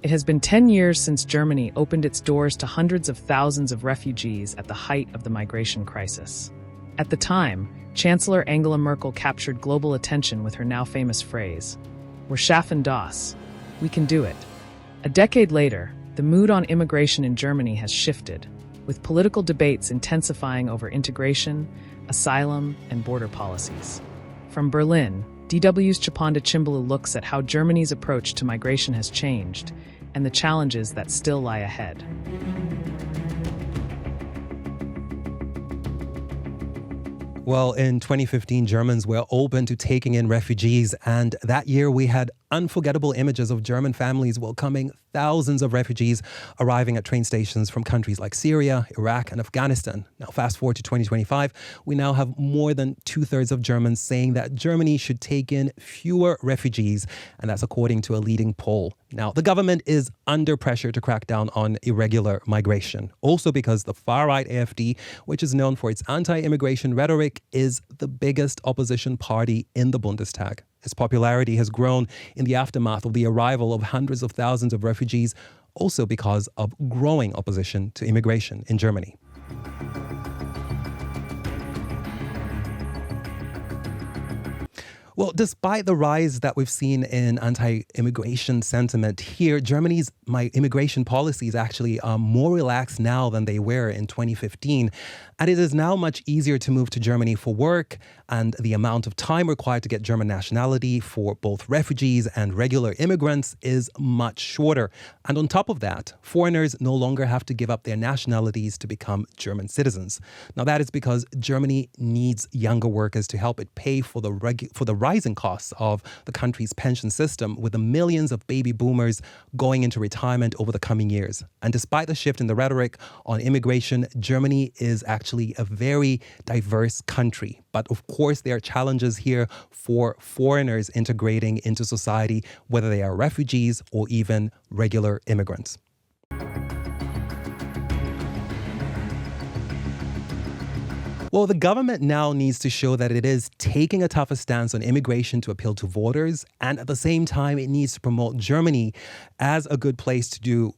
It has been 10 years since Germany opened its doors to hundreds of thousands of refugees at the height of the migration crisis. At the time, Chancellor Angela Merkel captured global attention with her now famous phrase, "We're schaffen das. We can do it." A decade later, the mood on immigration in Germany has shifted, with political debates intensifying over integration, asylum, and border policies. From Berlin, DW's Chiponda Chimbelu looks at how Germany's approach to migration has changed and the challenges that still lie ahead. Well, in 2015, Germans were open to taking in refugees, and that year we had unforgettable images of German families welcoming thousands of refugees arriving at train stations from countries like Syria, Iraq, and Afghanistan. Now, fast forward to 2025, we now have more than two-thirds of Germans saying that Germany should take in fewer refugees, and that's according to a leading poll. Now, the government is under pressure to crack down on irregular migration, also because the far-right AfD, which is known for its anti-immigration rhetoric, is the biggest opposition party in the Bundestag. Its popularity has grown in the aftermath of the arrival of hundreds of thousands of refugees, also because of growing opposition to immigration in Germany. Well, despite the rise that we've seen in anti-immigration sentiment here, Germany's immigration policies actually are more relaxed now than they were in 2015. And it is now much easier to move to Germany for work, and the amount of time required to get German nationality for both refugees and regular immigrants is much shorter. And on top of that, foreigners no longer have to give up their nationalities to become German citizens. Now, that is because Germany needs younger workers to help it pay for the rising costs of the country's pension system, with the millions of baby boomers going into retirement over the coming years. And despite the shift in the rhetoric on immigration, Germany is actually a very diverse country. But of course, there are challenges here for foreigners integrating into society, whether they are refugees or even regular immigrants. Well, the government now needs to show that it is taking a tougher stance on immigration to appeal to voters, and at the same time, it needs to promote Germany as a good place to do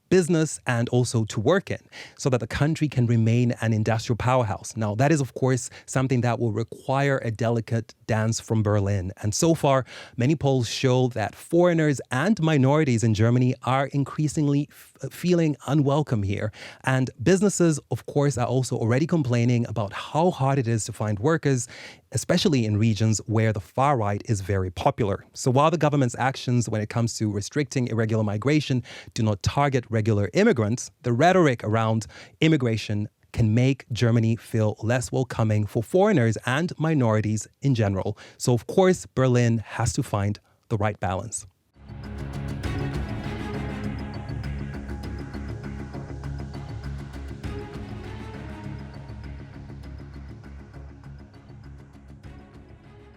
business and also to work in, so that the country can remain an industrial powerhouse. Now, that is, of course, something that will require a delicate dance from Berlin. And so far, many polls show that foreigners and minorities in Germany are increasingly feeling unwelcome here. And businesses, of course, are also already complaining about how hard it is to find workers, especially in regions where the far right is very popular. So while the government's actions when it comes to restricting irregular migration do not target regular immigrants, the rhetoric around immigration can make Germany feel less welcoming for foreigners and minorities in general. So of course, Berlin has to find the right balance.